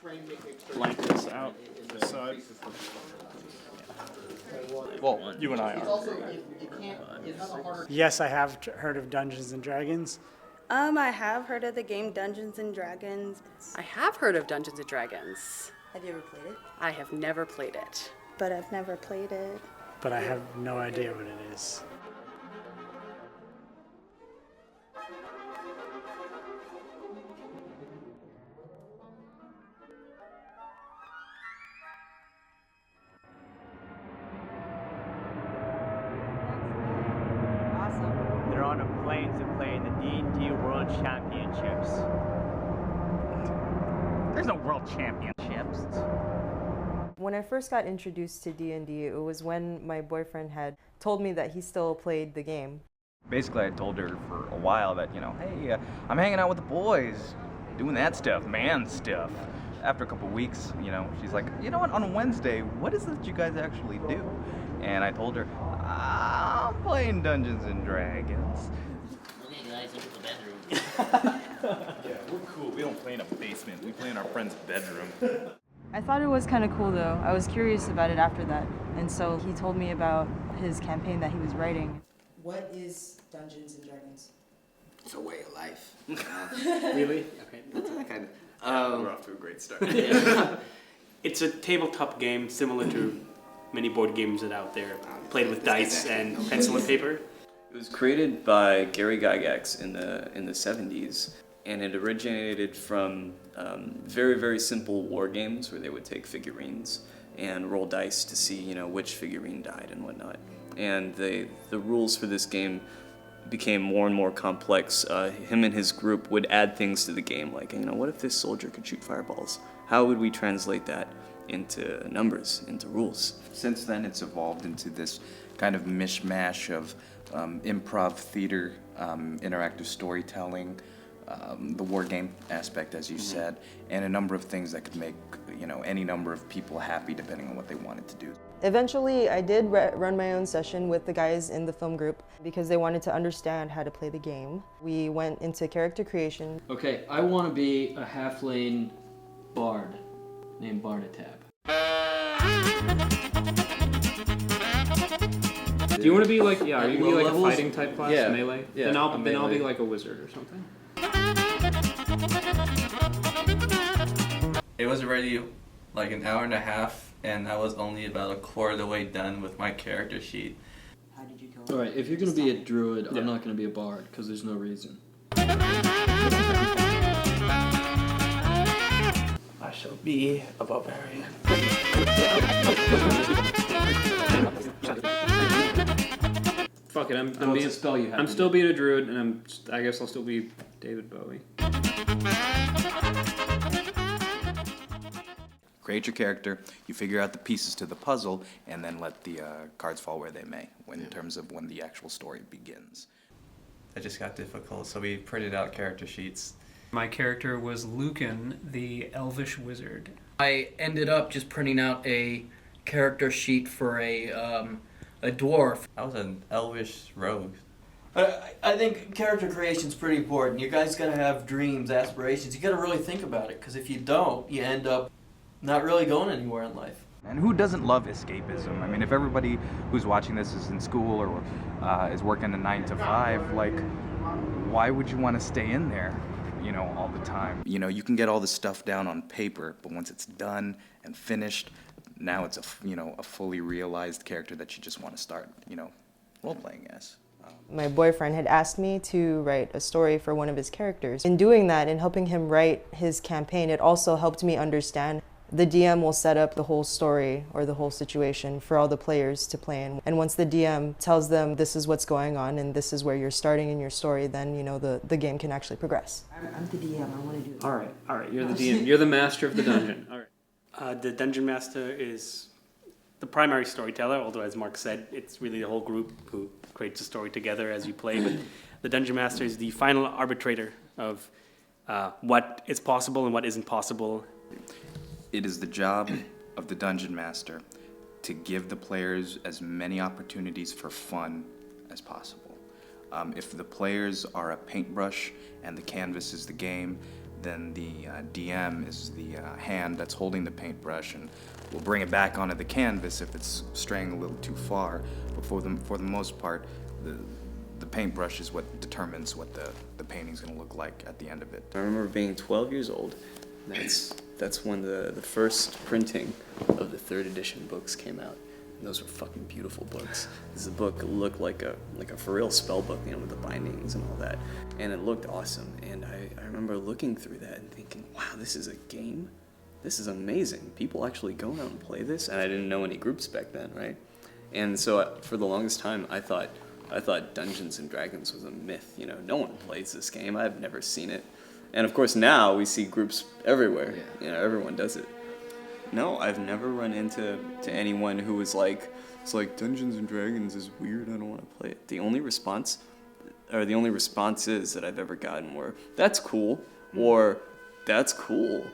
blank this out this side. Well, you and I are. Yes, I have heard of Dungeons and Dragons. I have heard of the game Dungeons and Dragons. I have heard of Dungeons and Dragons. Have you ever played it? I have never played it. But I've never played it. But I have no idea what it is. They're on a plane to play in the D&D World Championships. There's no world championships. When I first got introduced to D&D, it was when my boyfriend had told me that he still played the game. Basically, I told her for a while that, hey, I'm hanging out with the boys, doing that stuff, man stuff. After a couple weeks, she's like, you know what, on Wednesday, what is it that you guys actually do? And I told her, I'm playing Dungeons and Dragons. Okay, guys, into the bedroom. Yeah, we're cool. We don't play in a basement. We play in our friend's bedroom. I thought it was kind of cool though. I was curious about it after that. And so he told me about his campaign that he was writing. What is Dungeons and Dragons? It's a way of life. Really? Okay. That's kind We're off to a great start. It's a tabletop game similar to many board games that are out there, played with dice and pencil and paper. It was created by Gary Gygax in the 70s, and it originated from very, very simple war games where they would take figurines and roll dice to see, which figurine died and whatnot. And the rules for this game became more and more complex. Him and his group would add things to the game, like, what if this soldier could shoot fireballs? How would we translate that into numbers, into rules? Since then, it's evolved into this kind of mishmash of improv theater, interactive storytelling, the war game aspect, as you said, and a number of things that could make any number of people happy depending on what they wanted to do. Eventually, I did run my own session with the guys in the film group because they wanted to understand how to play the game. We went into character creation. Okay, I want to be a half-lane bard named Barnatab. Do you want to be like, are you going to be like a fighting type class, Yeah. melee? Yeah, Then I'll melee. be like a wizard or something. It was already like an hour and a half, and I was only about a quarter of the way done with my character sheet. How did you go? Alright, if you're going to be a druid, I'm not going to be a bard, because there's no reason. I shall be a barbarian. Fuck it, What's a spell you have I'm to still do? being a druid, and I guess I'll still be David Bowie. Create your character, you figure out the pieces to the puzzle, and then let the cards fall where they may, in terms of when the actual story begins. It just got difficult, so we printed out character sheets. My character was Lucan, the elvish wizard. I ended up just printing out a character sheet for a dwarf. I was an elvish rogue. I think character creation is pretty important. You guys gotta have dreams, aspirations. You gotta really think about it, because if you don't, you end up not really going anywhere in life. And who doesn't love escapism? I mean, if everybody who's watching this is in school or is working a 9 to 5, like, why would you want to stay in there, all the time? You can get all this stuff down on paper, but once it's done and finished, now it's a fully realized character that you just want to start, role-playing as. My boyfriend had asked me to write a story for one of his characters. In doing that and helping him write his campaign, it also helped me understand the DM will set up the whole story or the whole situation for all the players to play in. And once the DM tells them this is what's going on and this is where you're starting in your story, then the game can actually progress. I'm the DM, I want to do it. All right, you're the DM. You're the master of the dungeon. All right. The dungeon master is the primary storyteller, although as Mark said, it's really the whole group who creates a story together as you play. But the dungeon master is the final arbitrator of what is possible and what isn't possible. It is the job of the dungeon master to give the players as many opportunities for fun as possible. If the players are a paintbrush and the canvas is the game, then the DM is the hand that's holding the paintbrush, and will bring it back onto the canvas if it's straying a little too far. But for the most part, the paintbrush is what determines what the painting's gonna look like at the end of it. I remember being 12 years old. That's when the first printing of the 3rd edition books came out. And those were fucking beautiful books. This book looked like a for real spell book, you know, with the bindings and all that. And it looked awesome. And I remember looking through that and thinking, wow, this is a game? This is amazing. People actually go out and play this? And I didn't know any groups back then, right? And so for the longest time, I thought Dungeons and Dragons was a myth. You know, no one plays this game. I've never seen it. And of course now we see groups everywhere. Yeah. You know, everyone does it. No, I've never run into anyone who was like, it's like Dungeons and Dragons is weird, I don't want to play it. The only responses that I've ever gotten were, that's cool, or that's cool,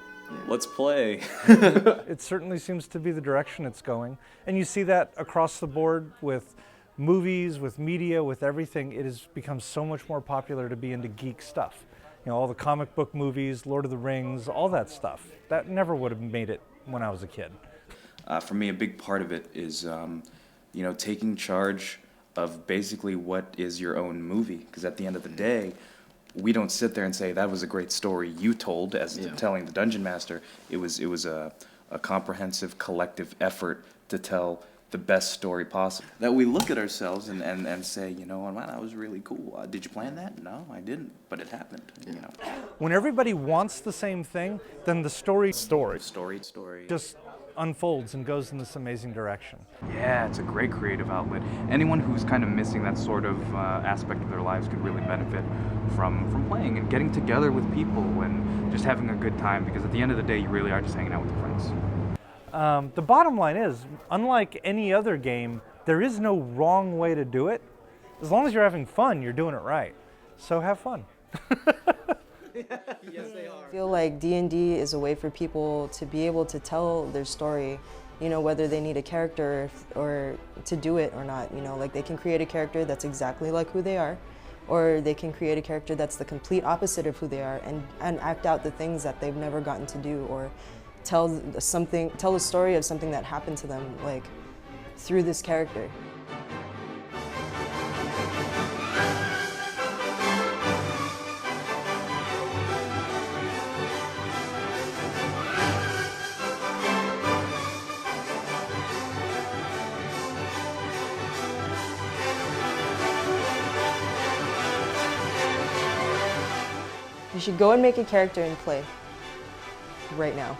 let's play. It certainly seems to be the direction it's going. And you see that across the board with movies, with media, with everything. It has become so much more popular to be into geek stuff. You know, all the comic book movies, Lord of the Rings, all that stuff. That never would have made it when I was a kid. For me, a big part of it is, you know, taking charge of basically what is your own movie. Because at the end of the day, we don't sit there and say, that was a great story you told, as telling the Dungeon Master. It was a comprehensive, collective effort to tell the best story possible. That we look at ourselves and say, you know, wow, that was really cool. Did you plan that? No, I didn't, but it happened. You know. When everybody wants the same thing, then the story just unfolds and goes in this amazing direction. Yeah, it's a great creative outlet. Anyone who's kind of missing that sort of aspect of their lives could really benefit from playing and getting together with people and just having a good time, because at the end of the day, you really are just hanging out with your friends. The bottom line is, unlike any other game, there is no wrong way to do it. As long as you're having fun, you're doing it right. So have fun. Yes, they are. I feel like D&D is a way for people to be able to tell their story, you know, whether they need a character or to do it or not. You know, like they can create a character that's exactly like who they are, or they can create a character that's the complete opposite of who they are and act out the things that they've never gotten to do, or tell a story of something that happened to them, like through this character. You should go and make a character and play right now.